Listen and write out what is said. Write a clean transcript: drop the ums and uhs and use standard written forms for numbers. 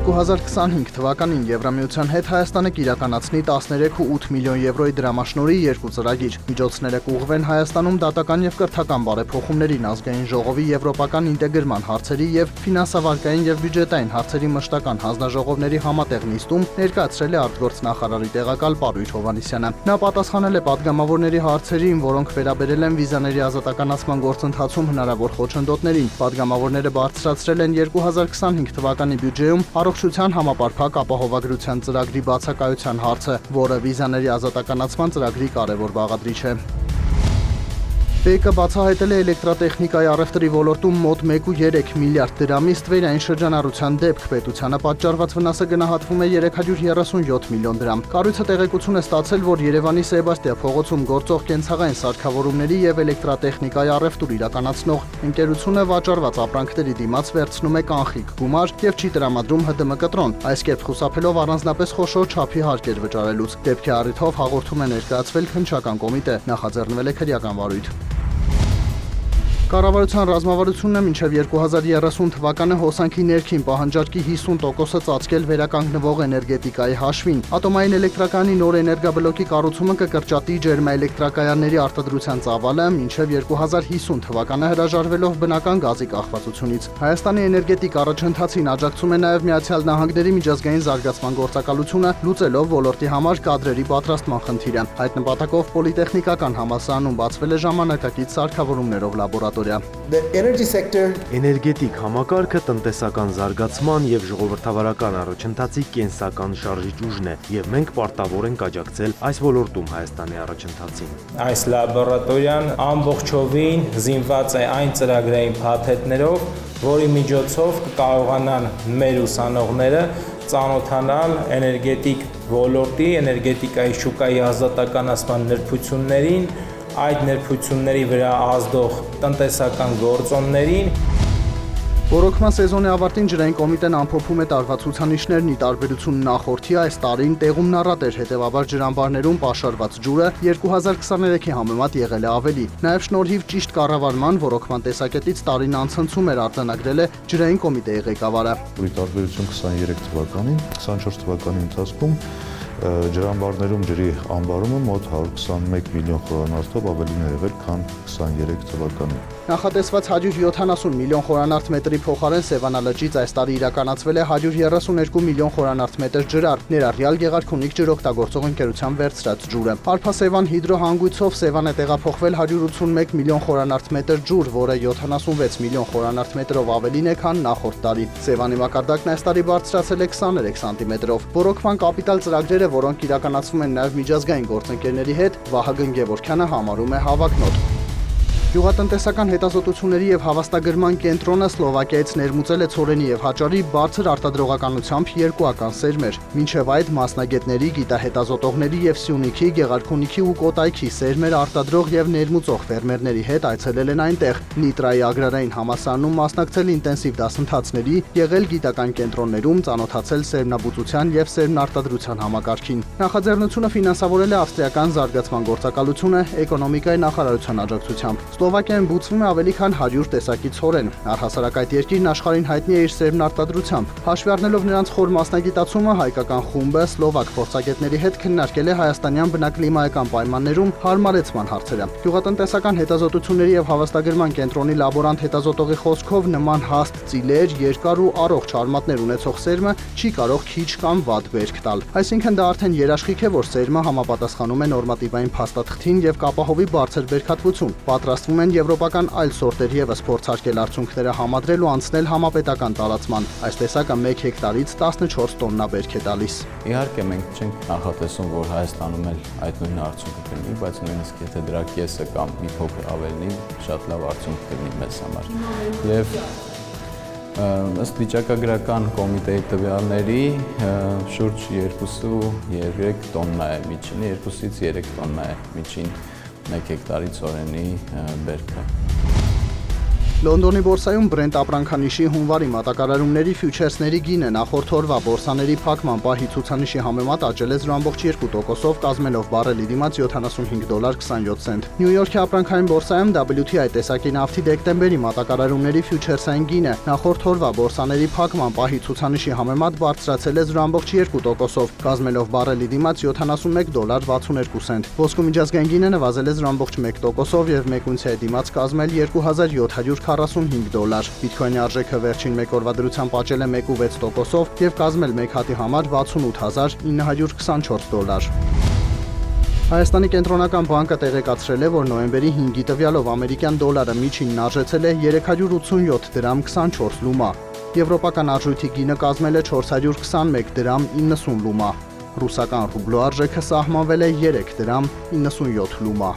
2025 թվականին Եվրամիության հետ Հայաստանը կիրականացնի 13.8 միլիոն եվրոյի դրամաշնորհի երկու ծրագիր։ Միջոցները կուղղվեն Հայաստանում դատական եւ կրթական բարեփոխումներին, ազգային ժողովի եվրոպական ինտեգրման հարցերի եւ ֆինանսավարկային եւ բյուջետային հարցերի մշտական հանձնաժողովների համատեղ նիստում ներկայացրել է արտգործնախարարի տեղակալ Պարույր Հովհաննիսյանը։ Նա պատասխանել է պատգամավորների հարցերին, որոնք վերաբերել են վիզաների ազատականացման գործընթացում հնարավոր խոչընդոտներին։ Պատգամավորները բարձրացրել են 2025 թվականի բյուջեում առողջության համապարփակ ապահովագրության ծրագրի բացակայության հարցը, որը վիզաների ազատականացման ծրագրի կարևոր բաղադրիչ է։ ԲԵԿ-ը բացահայտել է էլեկտրատեխնիկայի առևտրի ոլորտում մոտ 1.3 միլիարդ դրամի ստվերային շրջանառության դեպք, պետությանը պատճառված վնասը գնահատվում է 337 միլիոն դրամ։ Կառույցը տեղեկություն է ստացել, որ Երևանի Սեբաստիա փողոցում գործող կենցաղային սարքավորումների եւ էլեկտրատեխնիկայի առևտուր իրականացնող ընկերությունը վաճառված ապրանքների դիմաց վերցնում է կանխիկ գումար եւ չի տրամադրում ՀԴՄ կտրոն, այս կերպ խուսափելով առանձնապես խոշոր չափի հարկեր վճարելուց։ Դեպքի առիթով հաղորդում է ներկայացվել քննչական կոմիտե, նախաձեռնվել է քրեական վարույթ։ Կառավարության ռազմավարությունն է մինչև 2030 թվականը հոսանքի ներքին պահանջարկի 50%-ը ծածկել վերականգնվող էներգետիկայի հաշվին։ Ատոմային էլեկտրակայանի նոր էներգաբլոկի կառուցումը կկրճատի ջերմաէլեկտրակայանների արտադրության ծավալը մինչև 2050 թվականը հրաժարվելով բնական գազի կախվածությունից։ Հայաստանի էներգետիկ առաջընթացին աջակցում է նաև Միացյալ Նահանգների միջազգային զարգացման գործակալությունը, լուծելով ոլորտի համար կադրերի պատրաստման խնդիրը։ Այդ նպատակով Պոլիտեխնիկական համալսարանում բացվել է ժամանակակից սարքավորումներով լաբորատորիա։ Էներգետիկ համակարգը տնտեսական զարգացման եւ ժողովրդավարական առաջընթացի կենսական շարժիչ ուժն է, եւ մենք պարտավոր ենք աջակցել այս ոլորտում Հայաստանի առաջընթացին։ Այս լաբորատորիան ամբողջովին զինված է այն ծրագրային փաթեթներով, որի միջոցով կկարողանան մեր ուսանողները ծանոթանալ էներգետիկ ոլորտի, էներգետիկայի շուկայի ազատականացման նրբություններին, այդ նրբությունների վրա ազդող տնտեսական գործոններին։ Ռոռոկման սեզոնի ավարտին ջրային կոմիտեն ամփոփում է տարվա ցուցանիշներն՝ ի տարբերություն նախորդի այս տարին տեղումն առատ էր, հետևաբար ջրամբարներում պաշարված ջուրը 2023-ի համեմատ եղել է ավելի։ Նաև շնորհիվ ճիշտ կառավարման ռոռոկման տեսակետից տարին անցնցում էր արձանագրել է ջրային կոմիտեի ղեկավարը։ Ի տարբերություն 23 թվականին, 24 թվականի ընթացքում ջրամբարներում ջրի ամբարումը մոտ 121 միլիոն խորանարդով ավելին է եղել, քան 23 թվականին։ Նախատեսված 170 միլիոն խորանարդ մետրի փոխարեն Սևանա լճից այս տարի իրականացվել է 132 միլիոն խորանարդ մետր ջրար, ներառյալ Գեղարքունիք ջրօգտագործող ընկերության վերցրած ջուրը։ Արփասևան հիդրոհանգույցով Սևան է տեղափոխվել 181 միլիոն խորանարդ մետր ջուր, որը 76 միլիոն խորանարդ մետրով ավելին է, քան նախորդ տարի։ Սևանի մակարդակն այս տարի բարձրացել է 23 սանտիմետրով։ Ռոռոկման կապիտալ ծրագրերը, որոնք իրականացվում են նաև միջազգային գործընկերների հետ, Վահագն Գևորգյանը համարում է հավակնոտ։ Գյուղատնտեսական հետազոտությունների եւ հավաստագրման կենտրոնը Սլովակիայից ներմուծել է ցորենի եւ հաճարի բարձր արտադրողականությամբ երկուական սերմեր։ Մինչև այդ մասնագետների, գիտահետազոտողների եւ Սյունիքի, Գեղարքունիքի ու Կոտայքի սերմեր արտադրող եւ ներմուծող ֆերմերների հետ այցելել են այնտեղ։ Նիտրայի agrarային համալսարանում մասնակցել ինտենսիվ դասընթացների, եղել գիտական կենտրոններում, ծանոթացել սերմնաբուծության եւ սերմնարտադրության համակարգին։ Նախաձեռնությունը ֆինանսավորել է ավստրիական զարգացման գործակալությունը էկոնոմիկայի նախարարության աջակցությամբ։ Սլովակիայում բուծվում է ավելի քան 100 տեսակի ցորեն։ Առհասարակ այդ երկիրն աշխարհին հայտնի է իր սերմնարտադրությամբ։ Հաշվի առնելով նրանց խոր մասնագիտացումը, հայկական խումբը սլովակ փորձագետների հետ քննարկել է հայաստանյան բնակլիմայական պայմաններում հարմարեցման հարցերը։ Գյուղատնտեսական հետազոտությունների եւ հավաստագրման կենտրոնի լաբորանտ հետազոտողի խոսքով նման հաստ ծիլեր, երկար ու առողջ արմատներ ունեցող սերմը չի կարող քիչ կամ վատ բերք տալ։ Այսինքն դա արդեն երաշխիք է, որ սերմը համապատասխանում է նորմատիվային փաստաթղթին եւ կապահովի բարձր բերքատվություն։ Պատրաստվում են եվրոպական այլ սորտեր եւս փորձարկել արդյունքները համադրել ու անցնել համապետական տարածման։ Այս տեսակը 1 հեկտարից 14 տոննա բերք է տալիս։ Իհարկե մենք չենք նախատեսում, որ Հայաստանում էլ այդ նույն արդյունքը կլինի, բայց նույնիսկ եթե դրա կեսը կամ մի փոքր ավելին, շատ լավ արդյունք կլինի մեզ համար։ Եվ ըստ վիճակագրական կոմիտեի տվյալների շուրջ 2-3 տոննա է միջինը, 2-ից 3 տոննա է միջին 1 հեկտարի ցորենի բերքը։ Լոնդոնի բորսայում Brent ապրանքանիշի հունվարի մատակարարումների ֆյուչերսների գինը նախորդ օրվա բորսաների փակման պահի ցուցանիշի համեմատ աճել է 0.2%-ով, կազմելով բարելի դիմաց $75.27։ Նյու Յորքի ապրանքային բորսայում WTI տեսակի նավթի դեկտեմբերի մատակարարումների ֆյուչերսային գինը նախորդ օրվա բորսաների փակման պահի ցուցանիշի համեմատ բարձրացել է 0.2%-ով, կազմելով բարելի դիմաց $71.62։ Ոսկու միջազգային գինը նվազել է 0.1%-ով եւ 1 ունցիայի դիմաց կազմել $2745։ Բիթքոյնի արժեքը վերջին մեկ օրվա դրությամբ աճել է 1.6%-ով եւ կազմել մեկ հատի համար $68924։ Հայաստանի կենտրոնական բանկը տեղեկացրել է, որ նոյեմբերի 5-ի տվյալով ամերիկյան դոլարը միջինն արժեցել է 387 դրամ 24 լումա։ Եվրոպական արժույթի գինը կազմել է 421 դրամ 90 լումա։ Ռուսական ռուբլու արժեքը սահմանվել է 3 դրամ 97 լումա։